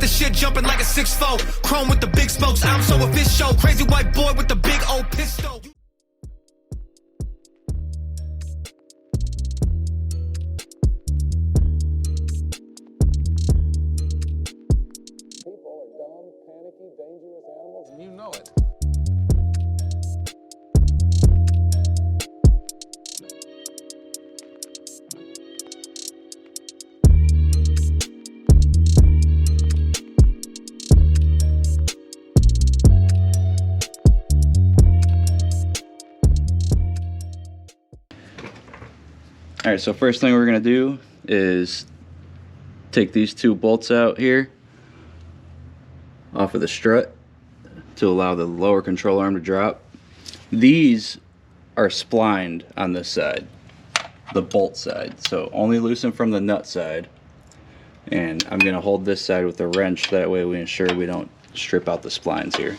the shit jumping like a 6'4". Chrome with the big spokes, I'm so official. Crazy white boy with the big old pistol. People are dumb, panicky, dangerous animals, and you know it. All right, so first thing we're gonna do is take these two bolts out here off of the strut to allow the lower control arm to drop. These are splined on this side, the bolt side, so only loosen from the nut side. And I'm gonna hold this side with a wrench, that way we ensure we don't strip out the splines here.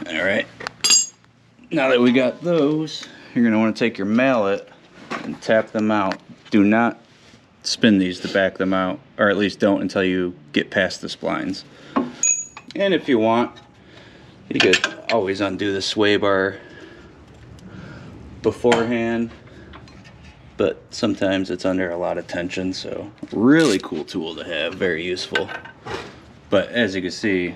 Alright, now that we got those, you're going to want to take your mallet and tap them out. Do not spin these to back them out, or at least don't until you get past the splines. And if you want, you could always undo the sway bar beforehand, but sometimes it's under a lot of tension, so really cool tool to have, very useful. But as you can see,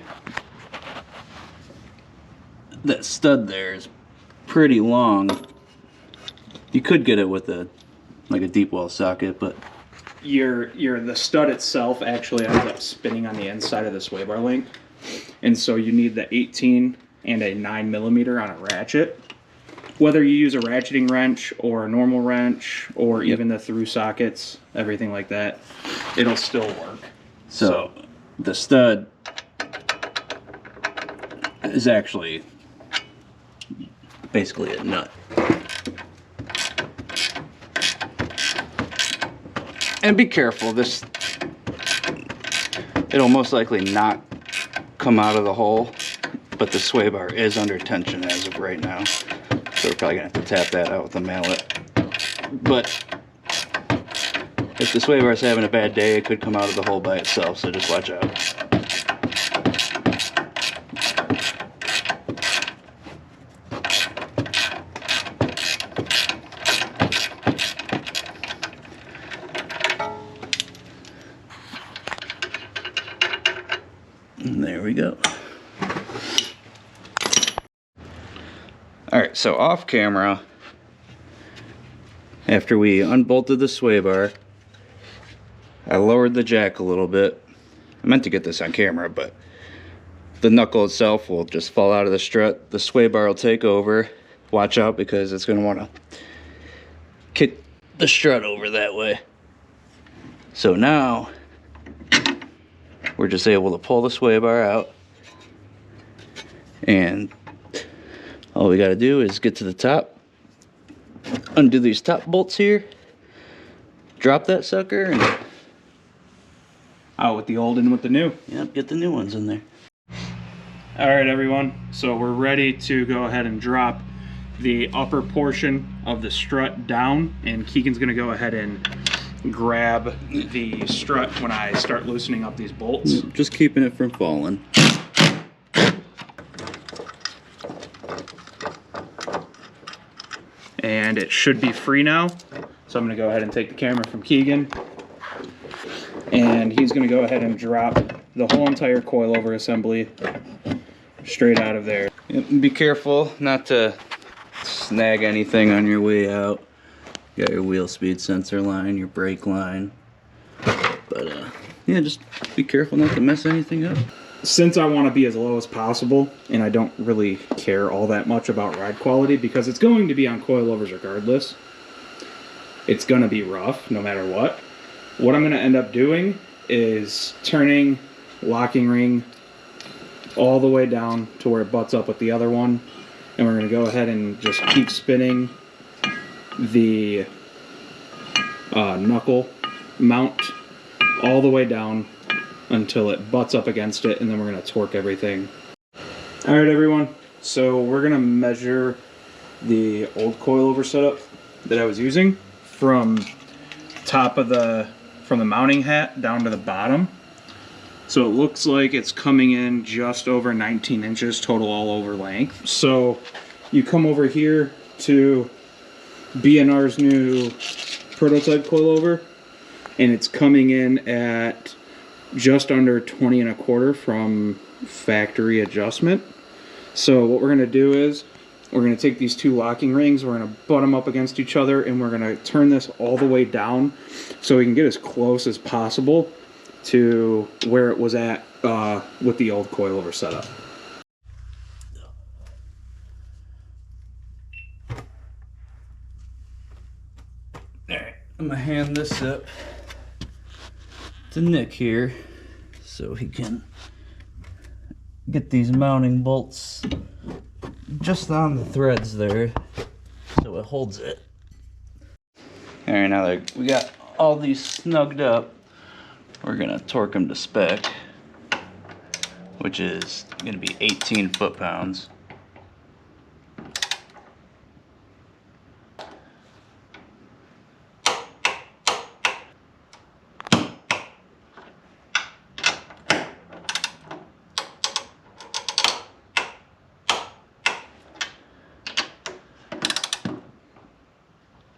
that stud there is pretty long. You could get it with a deep well socket, but the stud itself actually ends up spinning on the inside of the sway bar link, and so you need the 18 and a 9mm on a ratchet. Whether you use a ratcheting wrench or a normal wrench or even the through sockets, everything like that, it'll still work. So the stud is actually basically a nut. And be careful, it'll most likely not come out of the hole, but the sway bar is under tension as of right now. So we're probably gonna have to tap that out with a mallet. But if the sway bar is having a bad day, it could come out of the hole by itself, so just watch out. And there we go. Alright, so off camera, after we unbolted the sway bar, I lowered the jack a little bit. I meant to get this on camera, but the knuckle itself will just fall out of the strut. The sway bar will take over. Watch out, because it's going to want to kick the strut over that way. So now we're just able to pull the sway bar out, and all we got to do is get to the top, undo these top bolts here, drop that sucker, and Out with the old and with the new. yep, get the new ones in there. All right, everyone, so we're ready to go ahead and drop the upper portion of the strut down, and Keegan's gonna go ahead and grab the strut when I start loosening up these bolts. Just keeping it from falling. And it should be free now. So I'm gonna go ahead and take the camera from Keegan, and he's gonna go ahead and drop the whole entire coilover assembly straight out of there. Yep, and be careful not to snag anything on your way out. You got your wheel speed sensor line, your brake line. But yeah, just be careful not to mess anything up. Since I want to be as low as possible, and I don't really care all that much about ride quality, because it's going to be on coilovers regardless, it's going to be rough no matter what. What I'm going to end up doing is turning locking ring all the way down to where it butts up with the other one, and we're going to go ahead and just keep spinning the knuckle mount all the way down until it butts up against it, and then we're going to torque everything. All right, everyone. So we're going to measure the old coilover setup that I was using from the mounting hat down to the bottom. So it looks like it's coming in just over 19 inches total all over length. So you come over here to BNR's new prototype coilover, and it's coming in at just under 20 1/4 from factory adjustment. So what we're going to do is we're going to take these two locking rings, we're going to butt them up against each other, and we're going to turn this all the way down so we can get as close as possible to where it was at with the old coilover setup. Alright, I'm gonna hand this up to Nick here so he can get these mounting bolts just on the threads there so it holds it. Alright, now that we got all these snugged up, we're gonna torque them to spec, which is gonna be 18 foot-pounds.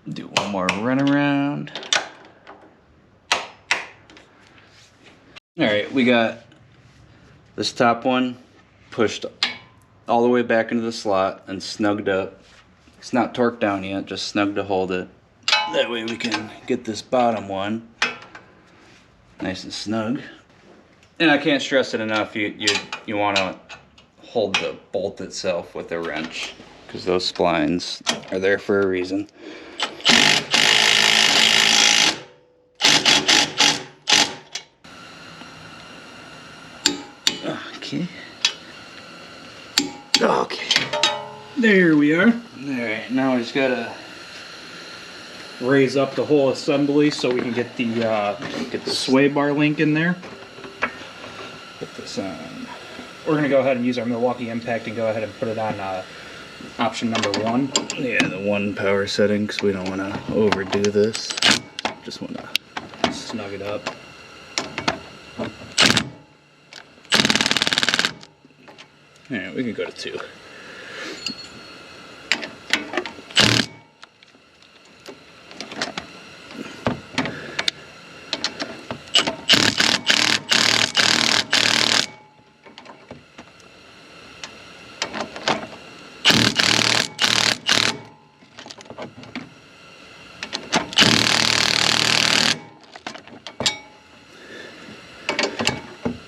Do one more run around. Alright, we got this top one pushed all the way back into the slot and snugged up. It's not torqued down yet, just snug to hold it. That way we can get this bottom one nice and snug. And I can't stress it enough, you want to hold the bolt itself with a wrench, because those splines are there for a reason. Okay. Okay. There we are. Alright, now we just gotta Raise up the whole assembly so we can get the sway bar link in there. put this on. We're going to go ahead and use our Milwaukee Impact and go ahead and put it on option number 1. Yeah, the 1 power setting, because we don't want to overdo this. Just want to Snug it up. Alright, we can go to 2.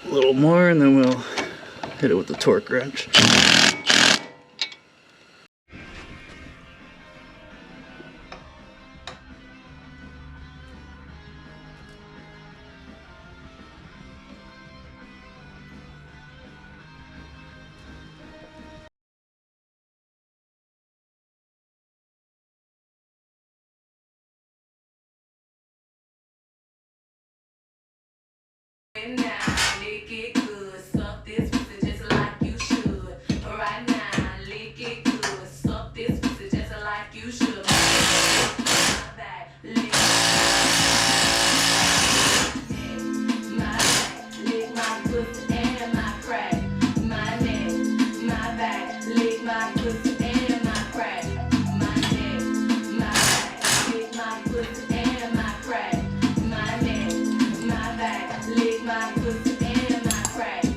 A little more and then we'll hit it with the torque wrench. Now, lick it